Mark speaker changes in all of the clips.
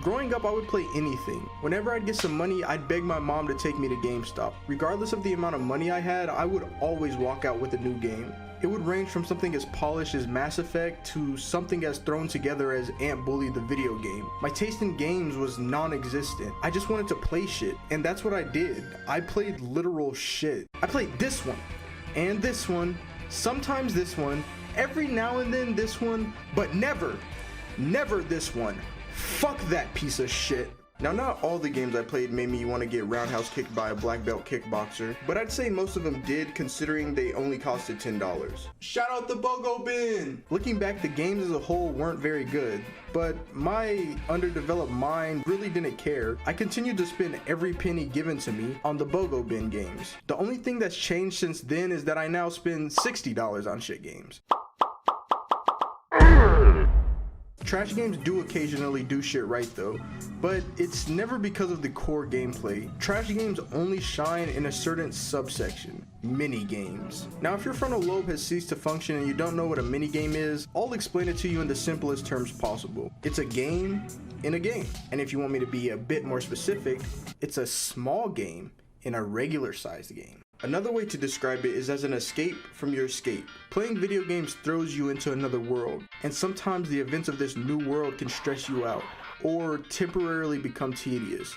Speaker 1: Growing up, I would play anything. Whenever I'd get some money, I'd beg my mom to take me to GameStop. Regardless of the amount of money I had, I would always walk out with a new game. It would range from something as polished as Mass Effect to something as thrown together as Ant Bully the video game. My taste in games was non-existent. I just wanted to play shit, and that's what I did. I played literal shit. I played this one, and this one, sometimes this one, every now and then this one, but never this one. Fuck that piece of shit. Now, not all the games I played made me want to get roundhouse kicked by a black belt kickboxer, but I'd say most of them did, considering they only costed $10. Shout out the BOGO bin! Looking back, the games as a whole weren't very good, but my underdeveloped mind really didn't care. I continued to spend every penny given to me on the BOGO bin games. The only thing that's changed since then is that I now spend $60 on shit games. Trash games do occasionally do shit right though, but it's never because of the core gameplay. Trash games only shine in a certain subsection, mini games. Now, if your frontal lobe has ceased to function and you don't know what a mini game is, I'll explain it to you in the simplest terms possible. It's a game in a game. And if you want me to be a bit more specific, it's a small game in a regular sized game. Another way to describe it is as an escape from your escape. Playing video games throws you into another world, and sometimes the events of this new world can stress you out, or temporarily become tedious.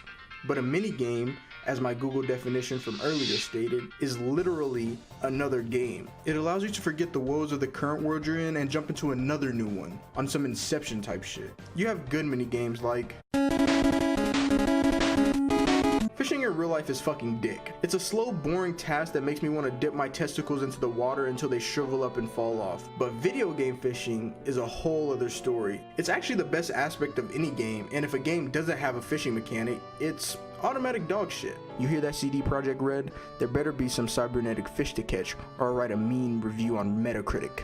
Speaker 1: But a mini game, as my Google definition from earlier stated, is literally another game. It allows you to forget the woes of the current world you're in and jump into another new one, on some Inception type shit. You have good mini games like... Fishing in real life is fucking dick. It's a slow, boring task that makes me want to dip my testicles into the water until they shrivel up and fall off. But video game fishing is a whole other story. It's actually the best aspect of any game, and if a game doesn't have a fishing mechanic, it's automatic dog shit. You hear that, CD Projekt Red? There better be some cybernetic fish to catch, or I'll write a mean review on Metacritic.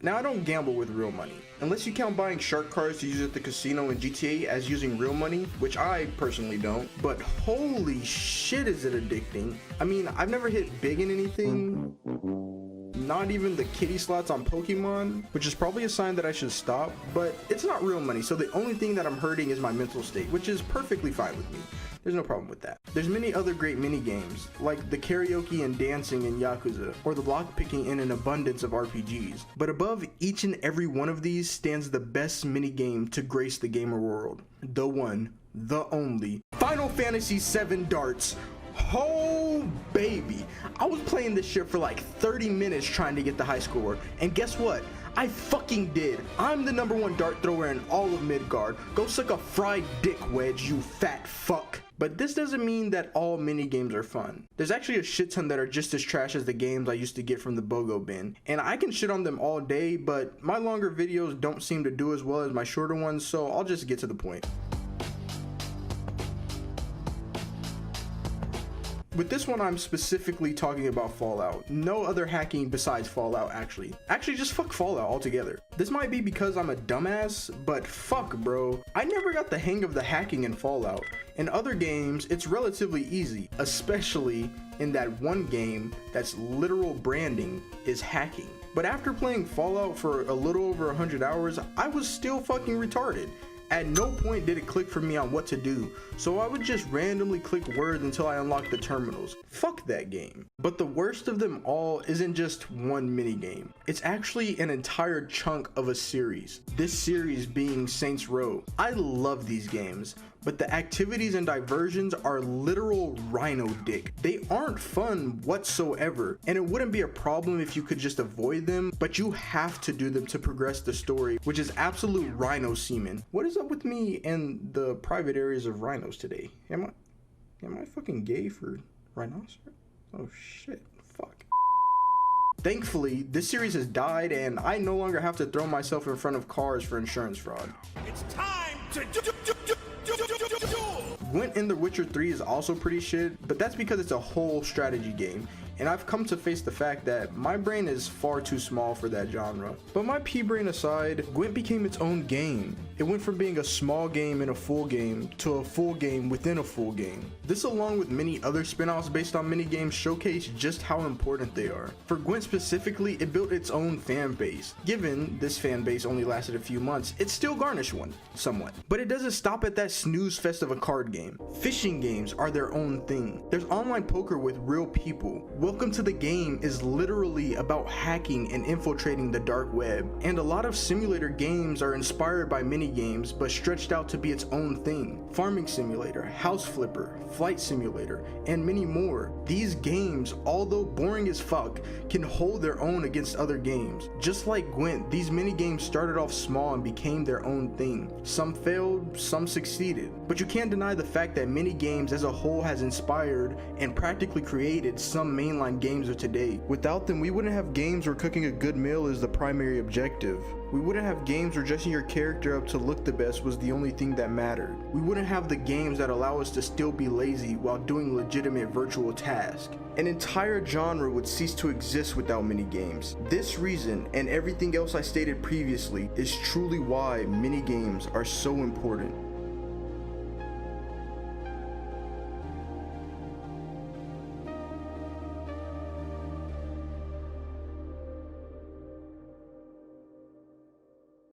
Speaker 1: Now, I don't gamble with real money, unless you count buying shark cards to use at the casino in GTA as using real money, which I personally don't, but holy shit is it addicting. I mean, I've never hit big in anything, not even the kitty slots on Pokemon, which is probably a sign that I should stop, but it's not real money, so the only thing that I'm hurting is my mental state, which is perfectly fine with me. There's no problem with that. There's many other great mini games, like the karaoke and dancing in Yakuza, or the block picking in an abundance of RPGs. But above each and every one of these stands the best mini game to grace the gamer world. The one, the only, Final Fantasy VII Darts. Oh baby, I was playing this shit for like 30 minutes trying to get the high score, and guess what? I fucking did. I'm the #1 dart thrower in all of Midgard. Go suck a fried dick, Wedge, you fat fuck. But this doesn't mean that all mini games are fun. There's actually a shit ton that are just as trash as the games I used to get from the BOGO bin, and I can shit on them all day, but my longer videos don't seem to do as well as my shorter ones, so I'll just get to the point. With this one, I'm specifically talking about Fallout. No other hacking besides Fallout, actually. Actually, just fuck Fallout altogether. This might be because I'm a dumbass, but fuck, bro. I never got the hang of the hacking in Fallout. In other games, it's relatively easy, especially in that one game that's literal branding is hacking. But after playing Fallout for a little over 100 hours, I was still fucking retarded. At no point did it click for me on what to do, so I would just randomly click words until I unlocked the terminals. Fuck that game. But the worst of them all isn't just one minigame. It's actually an entire chunk of a series. This series being Saints Row. I love these games, but the activities and diversions are literal rhino dick. They aren't fun whatsoever, and it wouldn't be a problem if you could just avoid them, but you have to do them to progress the story, which is absolute rhino semen. What is up with me and the private areas of rhinos today? Am I fucking gay for rhinoceros? Oh shit, fuck. Thankfully, this series has died and I no longer have to throw myself in front of cars for insurance fraud.
Speaker 2: It's time to
Speaker 1: Gwent in The Witcher 3 is also pretty shit, but that's because it's a whole strategy game. and I've come to face the fact that my brain is far too small for that genre. But my pea brain aside, Gwent became its own game. It went from being a small game in a full game to a full game within a full game. This, along with many other spin-offs based on minigames, showcase just how important they are. For Gwent specifically, it built its own fan base. Given this fan base only lasted a few months, it still garnished one, somewhat. But it doesn't stop at that snooze fest of a card game. Fishing games are their own thing. There's online poker with real people. Welcome to the Game is literally about hacking and infiltrating the dark web. And a lot of simulator games are inspired by minigames but stretched out to be its own thing. Farming Simulator, House Flipper, Flight Simulator, and many more. These games, although boring as fuck, can hold their own against other games. Just like Gwent, these minigames started off small and became their own thing. Some failed, some succeeded. But you can't deny the fact that minigames as a whole has inspired and practically created some mainline games of today. Without them, we wouldn't have games where cooking a good meal is the primary objective. We wouldn't have games where dressing your character up to look the best was the only thing that mattered. We wouldn't have the games that allow us to still be lazy while doing legitimate virtual tasks. An entire genre would cease to exist without minigames. This reason, and everything else I stated previously, is truly why minigames are so important.